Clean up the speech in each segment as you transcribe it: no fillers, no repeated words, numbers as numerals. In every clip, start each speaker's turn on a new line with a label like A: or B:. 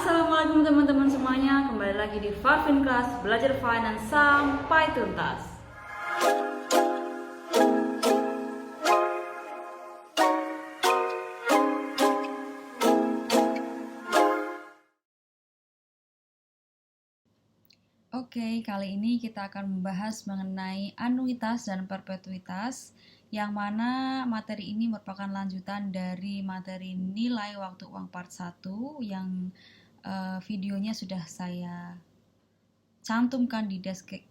A: Assalamualaikum teman-teman semuanya, kembali lagi di Farfin Class, belajar finance sampai tuntas. Oke, kali ini kita akan membahas mengenai anuitas dan perpetuitas, yang mana materi ini merupakan lanjutan dari materi nilai waktu uang part 1 yang videonya sudah saya cantumkan di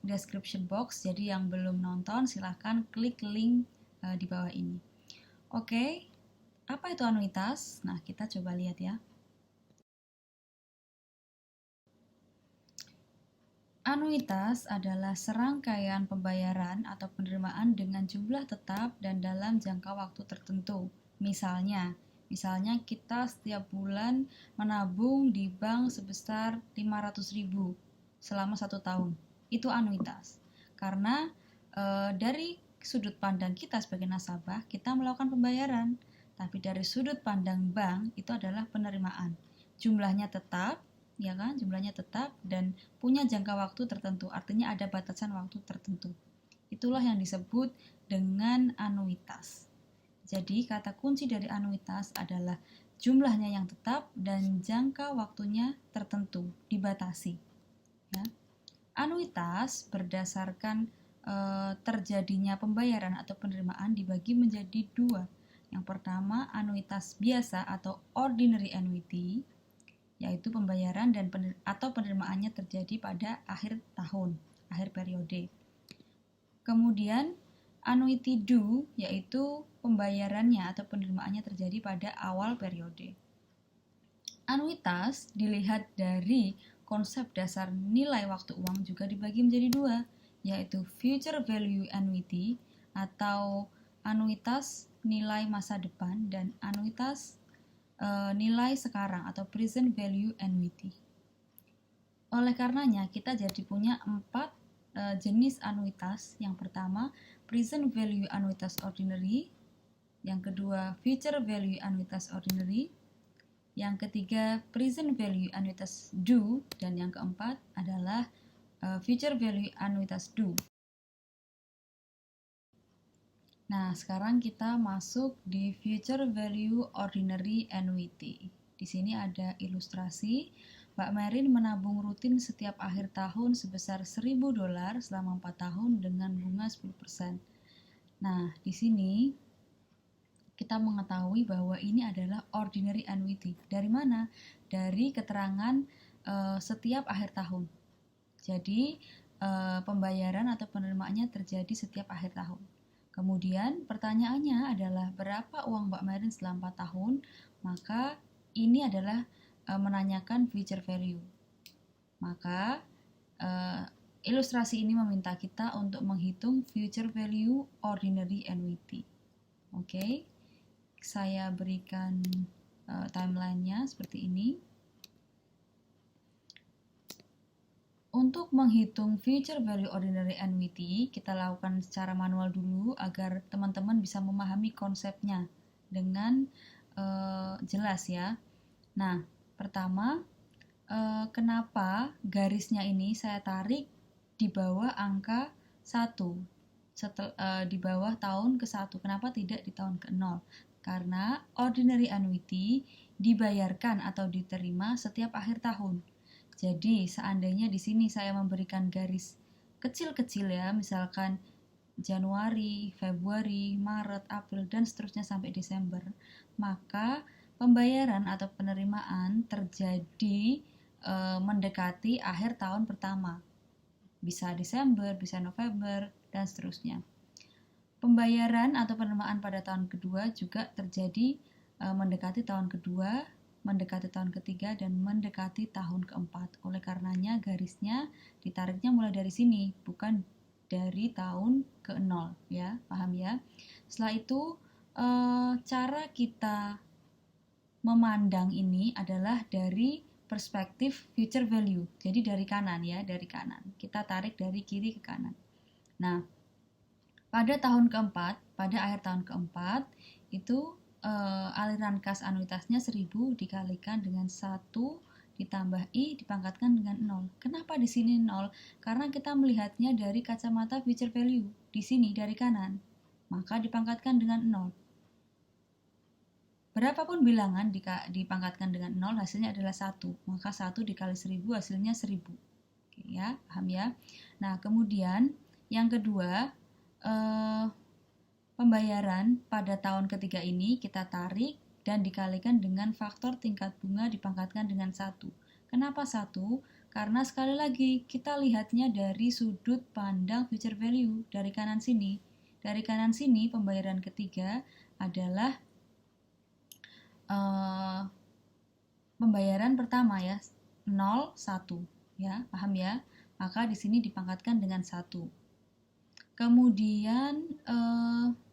A: description box. Jadi yang belum nonton silahkan klik link di bawah ini. Oke, apa itu anuitas? Nah, kita coba lihat ya. Anuitas adalah serangkaian pembayaran atau penerimaan dengan jumlah tetap dan dalam jangka waktu tertentu. Misalnya kita setiap bulan menabung di bank sebesar 500.000 selama 1 tahun. Itu anuitas. Karena dari sudut pandang kita sebagai nasabah, kita melakukan pembayaran. Tapi dari sudut pandang bank, itu adalah penerimaan. Jumlahnya tetap, ya kan? Jumlahnya tetap dan punya jangka waktu tertentu. Artinya ada batasan waktu tertentu. Itulah yang disebut dengan anuitas. Jadi kata kunci dari anuitas adalah jumlahnya yang tetap dan jangka waktunya tertentu, dibatasi. Ya. Anuitas berdasarkan terjadinya pembayaran atau penerimaan dibagi menjadi 2. Yang pertama, anuitas biasa atau ordinary annuity, yaitu pembayaran dan atau penerimaannya terjadi pada akhir tahun, akhir periode. Kemudian annuity due, yaitu pembayarannya atau penerimaannya terjadi pada awal periode. Anuitas dilihat dari konsep dasar nilai waktu uang juga dibagi menjadi 2, yaitu future value annuity atau anuitas nilai masa depan dan anuitas nilai sekarang atau present value annuity. Oleh karenanya kita jadi punya 4 jenis anuitas. Yang pertama, present value annuitas ordinary. Yang kedua, future value annuitas ordinary. Yang ketiga, present value annuitas due. Dan yang keempat adalah future value annuitas due. Nah, sekarang kita masuk di future value ordinary annuity. Di sini ada ilustrasi. Mbak Merin menabung rutin setiap akhir tahun sebesar $1.000 selama 4 tahun dengan bunga 10%. Nah, di sini kita mengetahui bahwa ini adalah ordinary annuity. Dari mana? Dari keterangan setiap akhir tahun. Jadi, pembayaran atau penerimaannya terjadi setiap akhir tahun. Kemudian pertanyaannya adalah berapa uang Mbak Merin selama 4 tahun? Maka ini adalah menanyakan future value. Maka ilustrasi ini meminta kita untuk menghitung future value ordinary annuity. Oke, saya berikan timelinenya seperti ini. Untuk menghitung future value ordinary annuity, kita lakukan secara manual dulu agar teman-teman bisa memahami konsepnya dengan jelas ya. Nah, pertama, kenapa garisnya ini saya tarik di bawah angka 1, di bawah tahun ke-1. Kenapa tidak di tahun ke-0? Karena ordinary annuity dibayarkan atau diterima setiap akhir tahun. Jadi, seandainya di sini saya memberikan garis kecil-kecil ya, misalkan Januari, Februari, Maret, April, dan seterusnya sampai Desember, maka pembayaran atau penerimaan terjadi mendekati akhir tahun pertama. Bisa Desember, bisa November, dan seterusnya. Pembayaran atau penerimaan pada tahun kedua juga terjadi mendekati tahun kedua, mendekati tahun ketiga, dan mendekati tahun keempat. Oleh karenanya garisnya ditariknya mulai dari sini, bukan dari tahun ke-0 ya, paham ya? Setelah itu cara kita memandang ini adalah dari perspektif future value. Jadi dari kanan ya, dari kanan. Kita tarik dari kiri ke kanan. Nah, pada tahun keempat, pada akhir tahun keempat itu aliran kas anuitasnya 1.000 dikalikan dengan 1 ditambah I dipangkatkan dengan 0. Kenapa di sini 0? Karena kita melihatnya dari kacamata future value. Di sini dari kanan. Maka dipangkatkan dengan 0. Berapapun bilangan dipangkatkan dengan 0 hasilnya adalah 1. Maka 1 dikali 1000 hasilnya 1000. Oke ya, paham ya? Nah, kemudian yang kedua, pembayaran pada tahun ketiga ini kita tarik dan dikalikan dengan faktor tingkat bunga dipangkatkan dengan 1. Kenapa 1? Karena sekali lagi kita lihatnya dari sudut pandang future value dari kanan sini. Dari kanan sini pembayaran ketiga adalah pembayaran pertama ya, 0, 1 ya, paham ya? Maka di sini dipangkatkan dengan 1. Kemudian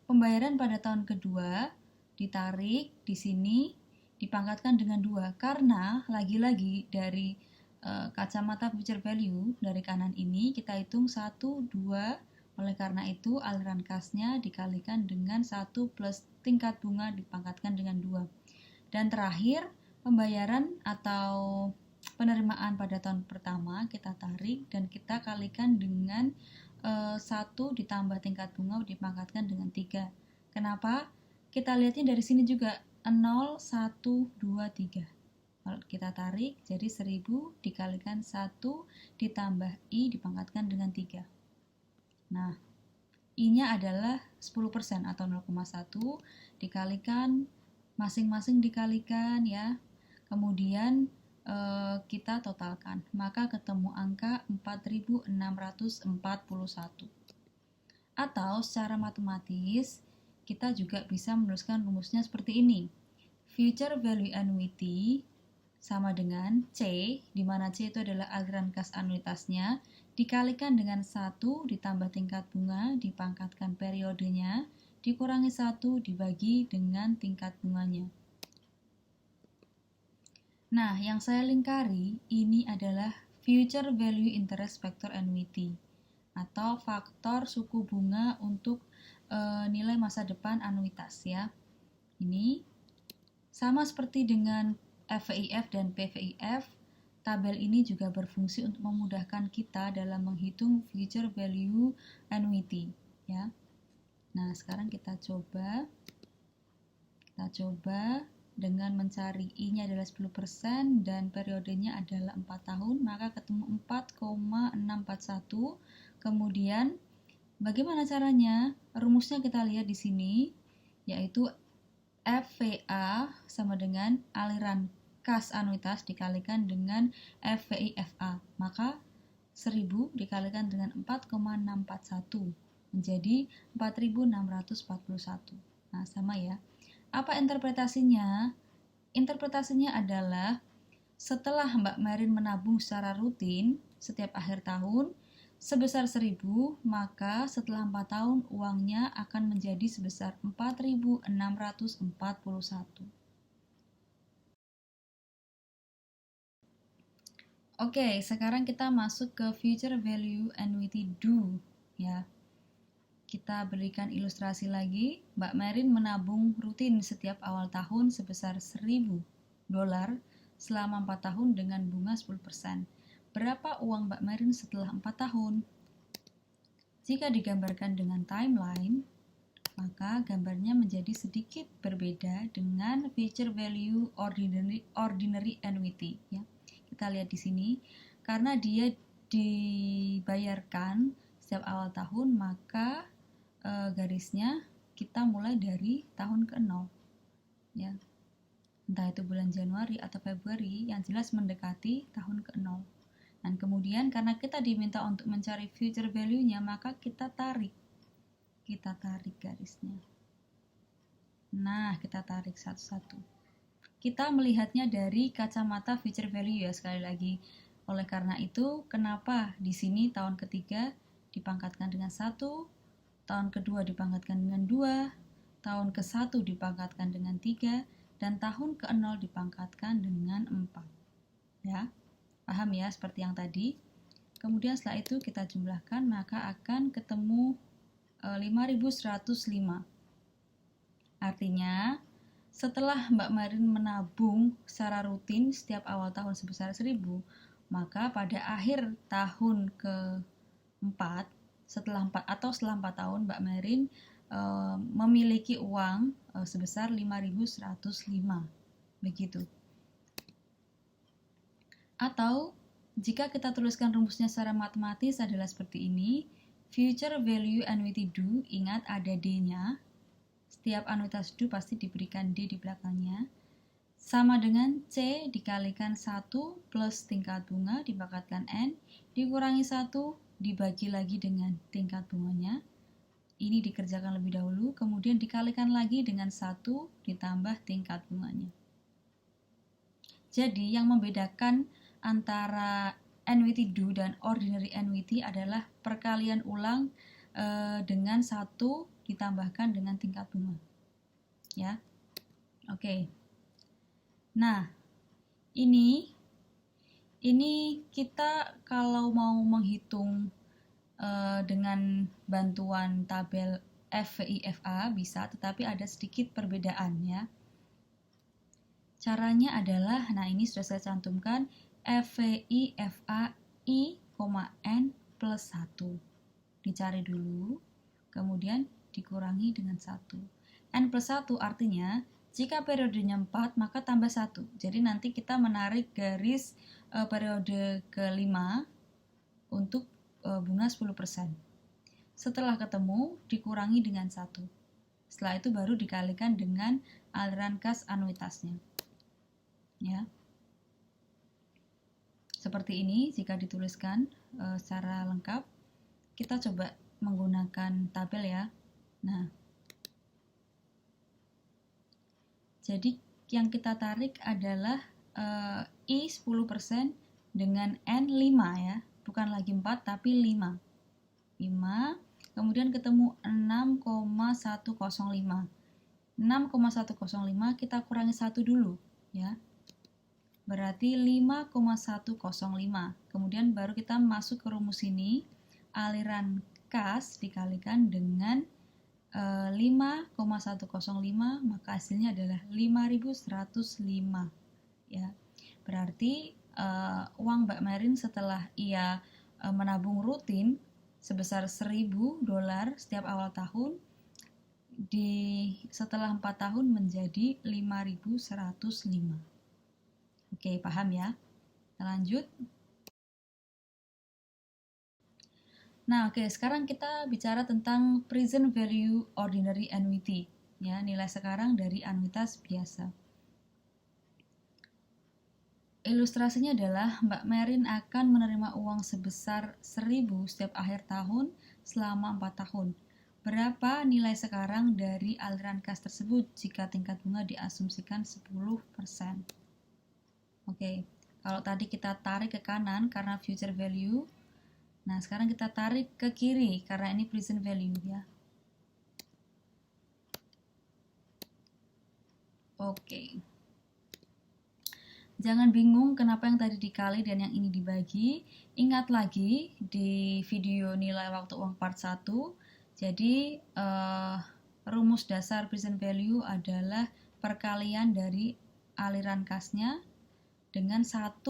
A: pembayaran pada tahun kedua ditarik di sini dipangkatkan dengan 2 karena lagi-lagi dari kacamata future value dari kanan ini kita hitung 1, 2, oleh karena itu aliran kasnya dikalikan dengan 1 plus tingkat bunga dipangkatkan dengan 2. Dan terakhir, pembayaran atau penerimaan pada tahun pertama kita tarik dan kita kalikan dengan 1 ditambah tingkat bunga dipangkatkan dengan 3. Kenapa? Kita lihatnya dari sini juga 0, 1, 2, 3. Kalau kita tarik jadi 1000 dikalikan 1 ditambah I dipangkatkan dengan 3. Nah, I-nya adalah 10% atau 0,1 dikalikan masing-masing dikalikan ya. Kemudian kita totalkan, maka ketemu angka 4641. Atau secara matematis kita juga bisa menuliskan rumusnya seperti ini. Future value annuity sama dengan C, di mana C itu adalah aliran kas anuitasnya, dikalikan dengan 1 ditambah tingkat bunga dipangkatkan periodenya dikurangi 1 dibagi dengan tingkat bunganya. Nah, yang saya lingkari ini adalah future value interest factor annuity atau faktor suku bunga untuk nilai masa depan anuitas ya. Ini sama seperti dengan FVIF dan PVIF, tabel ini juga berfungsi untuk memudahkan kita dalam menghitung future value annuity ya. Nah, sekarang kita coba dengan mencari I-nya adalah 10% dan periodenya adalah 4 tahun, maka ketemu 4,641. Kemudian bagaimana caranya? Rumusnya kita lihat di sini, yaitu FVA sama dengan aliran kas anuitas dikalikan dengan FVIFA. Maka 1000 dikalikan dengan 4,641 menjadi 4641. Nah, sama ya. Apa interpretasinya? Interpretasinya adalah setelah Mbak Merin menabung secara rutin setiap akhir tahun sebesar 1000, maka setelah 4 tahun uangnya akan menjadi sebesar 4641. Oke, sekarang kita masuk ke future value annuity due ya. Kita berikan ilustrasi lagi. Mbak Merin menabung rutin setiap awal tahun sebesar $1000 selama 4 tahun dengan bunga 10%. Berapa uang Mbak Merin setelah 4 tahun? Jika digambarkan dengan timeline, maka gambarnya menjadi sedikit berbeda dengan future value ordinary annuity ya. Kita lihat di sini, karena dia dibayarkan setiap awal tahun, maka garisnya kita mulai dari tahun ke-0 ya. Entah itu bulan Januari atau Februari, yang jelas mendekati tahun ke-0. Dan kemudian karena kita diminta untuk mencari future value-nya, maka kita tarik garisnya. Nah, kita tarik satu-satu. Kita melihatnya dari kacamata future value ya, sekali lagi. Oleh karena itu, kenapa di sini tahun ketiga dipangkatkan dengan 1, tahun kedua dipangkatkan dengan 2, tahun ke-1 dipangkatkan dengan 3, dan tahun ke-0 dipangkatkan dengan 4. Ya, paham ya seperti yang tadi. Kemudian setelah itu kita jumlahkan, maka akan ketemu 5105. Artinya setelah Mbak Marin menabung secara rutin setiap awal tahun sebesar 1.000, maka pada akhir tahun ke-4, setelah 4 tahun, Mbak Marin memiliki uang sebesar 5.105. Begitu. Atau jika kita tuliskan rumusnya secara matematis adalah seperti ini. Future value annuity due, ingat ada D-nya. Setiap anuitas due pasti diberikan D di belakangnya. Sama dengan C dikalikan 1 plus tingkat bunga dipangkatkan N, dikurangi 1 dibagi lagi dengan tingkat bunganya. Ini dikerjakan lebih dahulu, kemudian dikalikan lagi dengan 1 ditambah tingkat bunganya. Jadi yang membedakan antara annuity due dan ordinary annuity adalah perkalian ulang dengan 1 ditambahkan dengan tingkat bunga. Ya. Oke. Nah, ini kita kalau mau menghitung dengan bantuan tabel FVIFA bisa, tetapi ada sedikit perbedaan ya. Caranya adalah, nah ini sudah saya cantumkan, FVIFA I, N plus 1. Dicari dulu, kemudian dikurangi dengan 1. N plus 1 artinya, jika periodenya 4, maka tambah 1. Jadi nanti kita menarik garis periode ke-5 untuk bunga 10%. Setelah ketemu, dikurangi dengan 1. Setelah itu baru dikalikan dengan aliran kas anuitasnya. Ya. Seperti ini jika dituliskan secara lengkap. Kita coba menggunakan tabel ya. Nah, jadi yang kita tarik adalah I 10% dengan N 5 ya. Bukan lagi 4 tapi 5. Kemudian ketemu 6,105. 6,105 kita kurangi 1 dulu ya. Berarti 5,105. Kemudian baru kita masuk ke rumus ini, aliran kas dikalikan dengan 5,105, maka hasilnya adalah 5.105 ya. Berarti uang Mbak Marin setelah ia menabung rutin sebesar $1.000 setiap awal tahun, setelah 4 tahun menjadi 5.105. Oke, paham ya? Kita lanjut. Nah, oke, sekarang kita bicara tentang present value ordinary annuity, ya, nilai sekarang dari anuitas biasa. Ilustrasinya adalah Mbak Marin akan menerima uang sebesar 1.000 setiap akhir tahun selama 4 tahun. Berapa nilai sekarang dari aliran kas tersebut jika tingkat bunga diasumsikan 10%? Oke, kalau tadi kita tarik ke kanan karena future value, nah sekarang kita tarik ke kiri karena ini present value ya. Oke. Jangan bingung kenapa yang tadi dikali dan yang ini dibagi. Ingat lagi di video nilai waktu uang part 1. Jadi rumus dasar present value adalah perkalian dari aliran kasnya dengan 1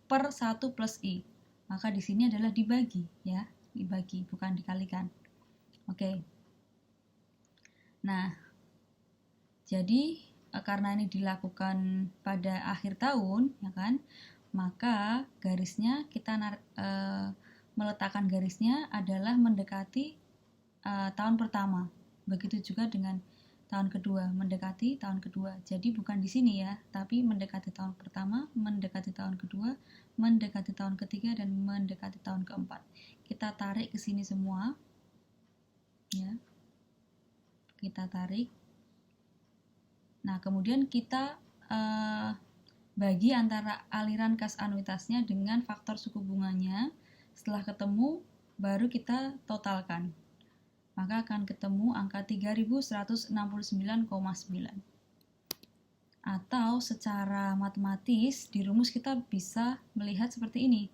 A: per 1 plus I. Maka di sini adalah dibagi ya, dibagi bukan dikalikan. Oke. Nah, jadi karena ini dilakukan pada akhir tahun, ya kan? Maka garisnya kita meletakkan garisnya adalah mendekati tahun pertama. Begitu juga dengan tahun kedua, mendekati tahun kedua. Jadi bukan di sini ya, tapi mendekati tahun pertama, mendekati tahun kedua, mendekati tahun ketiga, dan mendekati tahun keempat. Kita tarik ke sini semua. Ya. Kita tarik. Nah, kemudian kita bagi antara aliran kas anuitasnya dengan faktor suku bunganya. Setelah ketemu, baru kita totalkan. Maka akan ketemu angka 3.169,9. Atau secara matematis, di rumus kita bisa melihat seperti ini.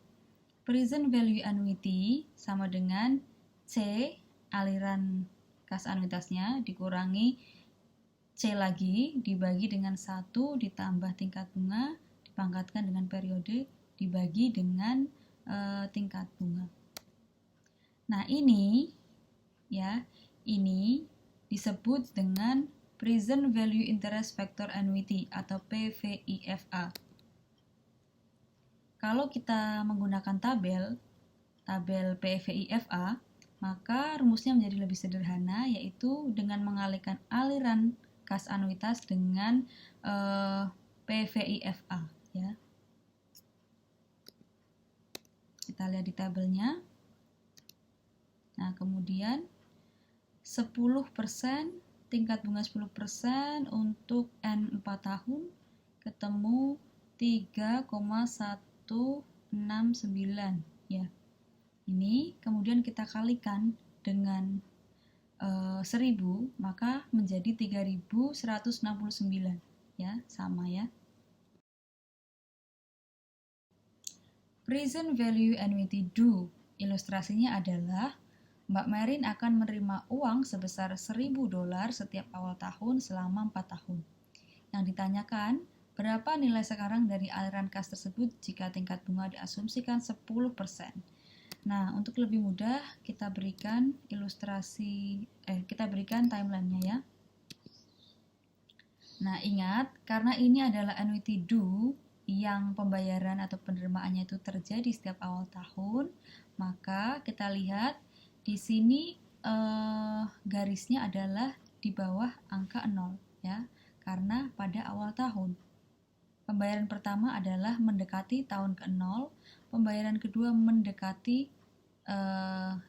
A: Present value annuity sama dengan C, aliran kas anuitasnya, dikurangi C lagi dibagi dengan 1 ditambah tingkat bunga dipangkatkan dengan periode dibagi dengan tingkat bunga. Nah, ini ya, ini disebut dengan Present Value Interest Factor Annuity atau PVIFA. Kalau kita menggunakan tabel PVIFA, maka rumusnya menjadi lebih sederhana, yaitu dengan mengalihkan aliran kas anuitas dengan PVIFA ya. Kita lihat di tabelnya. Nah, kemudian 10%, tingkat bunga 10% untuk N 4 tahun ketemu 3,169 ya. Ini kemudian kita kalikan dengan 1000, maka menjadi 3169 ya, sama ya. Present Value Annuity Do, ilustrasinya adalah Mbak Merin akan menerima uang sebesar $1.000 setiap awal tahun selama 4 tahun. Yang ditanyakan, berapa nilai sekarang dari aliran kas tersebut jika tingkat bunga diasumsikan 10%. Nah, untuk lebih mudah kita berikan timelinenya ya. Nah, ingat, karena ini adalah annuity due yang pembayaran atau penerimaannya itu terjadi setiap awal tahun, maka kita lihat di sini garisnya adalah di bawah angka 0 ya, karena pada awal tahun. Pembayaran pertama adalah mendekati tahun ke-0, pembayaran kedua mendekati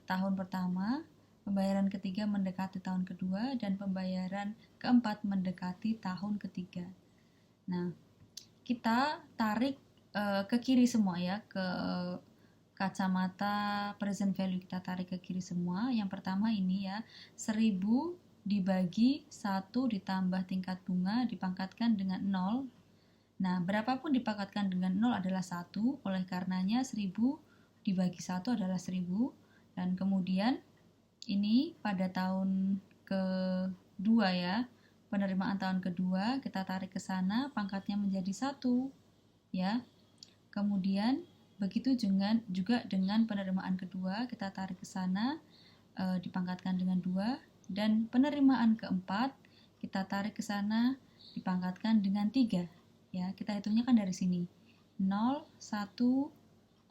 A: tahun pertama, pembayaran ketiga mendekati tahun kedua, dan pembayaran keempat mendekati tahun ketiga. Nah, kita tarik ke kiri semua ya, ke kacamata present value kita tarik ke kiri semua. Yang pertama ini ya, 1000 dibagi 1 ditambah tingkat bunga dipangkatkan dengan 0. Nah, berapapun dipangkatkan dengan 0 adalah 1, oleh karenanya 1000 dibagi 1 adalah 1000. Dan kemudian ini pada tahun kedua ya, penerimaan tahun kedua kita tarik ke sana, pangkatnya menjadi 1 ya. Kemudian begitu juga dengan penerimaan kedua, kita tarik ke sana, dipangkatkan dengan 2, dan penerimaan keempat kita tarik ke sana, dipangkatkan dengan 3 ya. Kita hitungnya kan dari sini, 0, 1,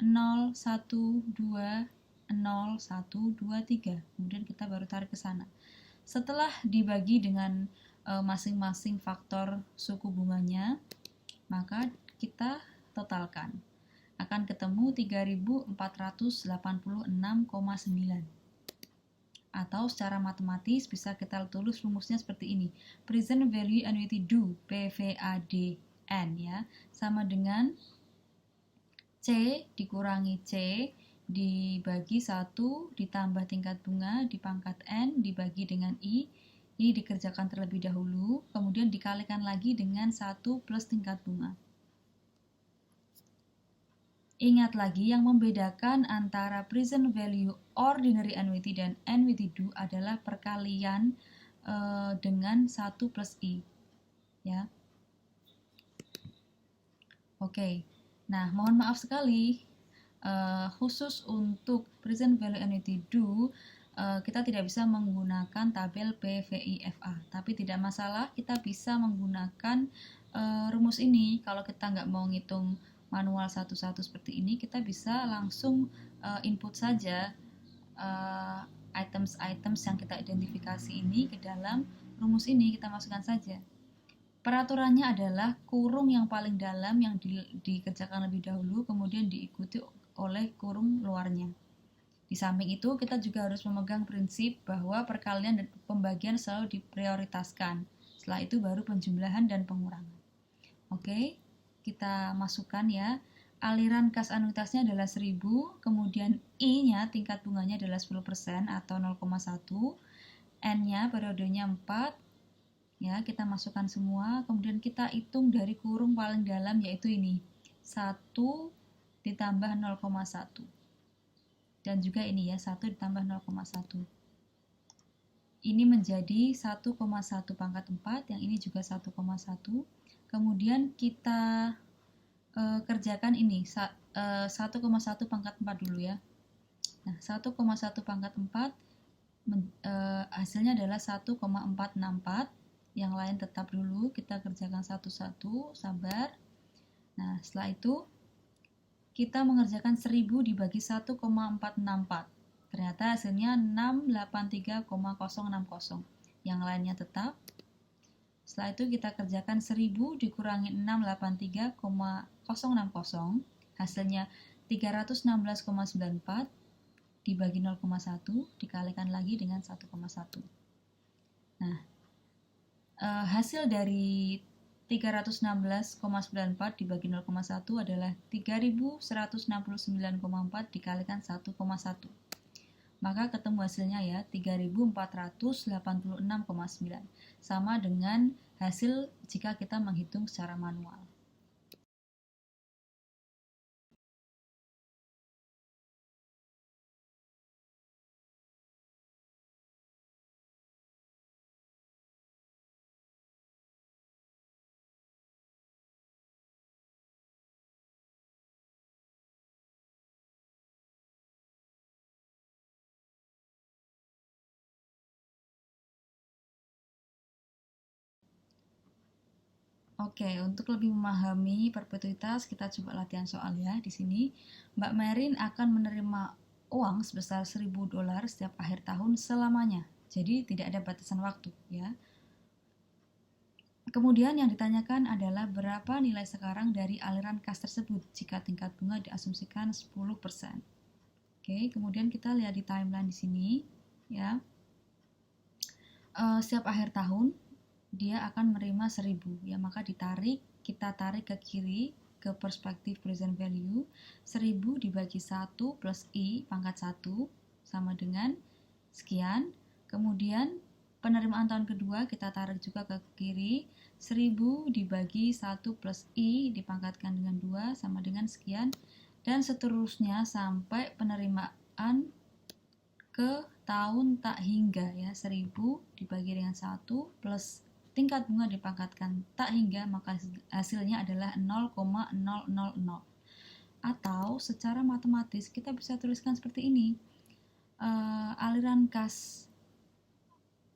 A: 0, 1, 2, 0, 1, 2, 3. Kemudian kita baru tarik ke sana. Setelah dibagi dengan masing-masing faktor suku bunganya, maka kita totalkan. Akan ketemu 3.486,9. Atau secara matematis bisa kita tulis rumusnya seperti ini. Present Value Annuity Due, PVADN ya, sama dengan C dikurangi C dibagi 1 ditambah tingkat bunga dipangkat N dibagi dengan I. Ini dikerjakan terlebih dahulu, kemudian dikalikan lagi dengan 1 plus tingkat bunga. Ingat lagi, yang membedakan antara present value ordinary annuity dan annuity due adalah perkalian dengan 1 plus I ya. Oke. Nah, mohon maaf sekali, khusus untuk present value annuity due kita tidak bisa menggunakan tabel PVIFA, tapi tidak masalah, kita bisa menggunakan rumus ini. Kalau kita nggak mau ngitung manual satu-satu seperti ini, kita bisa langsung input saja items-items yang kita identifikasi ini ke dalam rumus ini, kita masukkan saja. Peraturannya adalah kurung yang paling dalam yang dikerjakan lebih dahulu, kemudian diikuti oleh kurung luarnya. Di samping itu, kita juga harus memegang prinsip bahwa perkalian dan pembagian selalu diprioritaskan. Setelah itu baru penjumlahan dan pengurangan. Oke, kita masukkan ya. Aliran kas anuitasnya adalah 1000, kemudian I-nya tingkat bunganya adalah 10% atau 0,1. N-nya periodenya 4. Ya, kita masukkan semua, kemudian kita hitung dari kurung paling dalam yaitu ini. 1 ditambah 0,1. Dan juga ini ya, 1 ditambah 0,1. ini menjadi 1,1 pangkat 4, yang ini juga 1,1. Kemudian kita kerjakan ini 1,1 pangkat 4 dulu ya. Nah, 1,1 pangkat 4 hasilnya adalah 1,464. Yang lain tetap dulu, kita kerjakan satu-satu, sabar. Nah, setelah itu kita mengerjakan 1000 dibagi 1,464. Ternyata hasilnya 683,060. Yang lainnya tetap. Setelah itu kita kerjakan 1000 dikurangi 683,060. Hasilnya 316,94 dibagi 0,1 dikalikan lagi dengan 1,1. Nah, hasil dari 316,94 dibagi 0,1 adalah 3169,4 dikalikan 1,1. Maka ketemu hasilnya ya 3486,9, sama dengan hasil jika kita menghitung secara manual. Oke, untuk lebih memahami perpetuitas, kita coba latihan soal ya. Di sini, Mbak Merin akan menerima uang sebesar $1000 setiap akhir tahun selamanya. Jadi tidak ada batasan waktu ya. Kemudian yang ditanyakan adalah berapa nilai sekarang dari aliran kas tersebut jika tingkat bunga diasumsikan 10%. Oke, kemudian kita lihat di timeline di sini ya. Setiap akhir tahun dia akan menerima 1000 ya, maka kita tarik ke kiri ke perspektif present value. 1000 dibagi 1 plus I pangkat 1 sama dengan sekian. Kemudian penerimaan tahun kedua kita tarik juga ke kiri. 1000 dibagi 1 plus I dipangkatkan dengan 2 sama dengan sekian. Dan seterusnya sampai penerimaan ke tahun tak hingga ya. 1000 dibagi dengan 1 plus tingkat bunga dipangkatkan tak hingga, maka hasilnya adalah 0,000. Atau secara matematis kita bisa tuliskan seperti ini. Aliran kas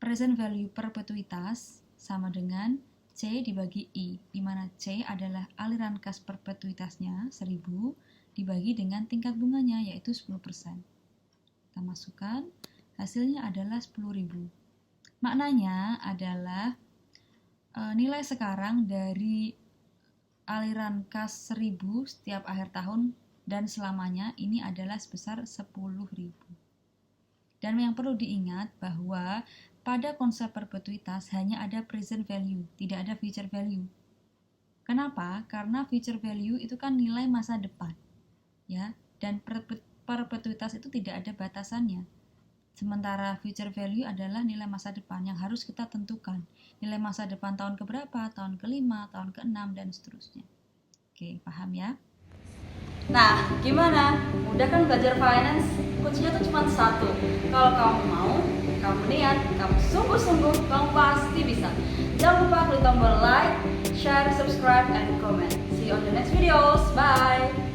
A: present value perpetuitas sama dengan C dibagi I, di mana C adalah aliran kas perpetuitasnya 1000 dibagi dengan tingkat bunganya yaitu 10%. Kita masukkan, hasilnya adalah 10.000. Maknanya adalah nilai sekarang dari aliran kas 1000 setiap akhir tahun dan selamanya ini adalah sebesar 10.000. Dan yang perlu diingat bahwa pada konsep perpetuitas hanya ada present value, tidak ada future value. Kenapa? Karena future value itu kan nilai masa depan, ya. Dan perpetuitas itu tidak ada batasannya. Sementara future value adalah nilai masa depan yang harus kita tentukan. Nilai masa depan tahun keberapa, tahun ke-5, tahun ke-6, dan seterusnya. Oke, paham ya? Nah, gimana? Mudah kan belajar finance? Kuncinya tuh cuma satu. Kalau kamu mau, kamu niat, kamu sungguh-sungguh, kamu pasti bisa. Jangan lupa klik tombol like, share, subscribe, and comment. See you on the next videos. Bye!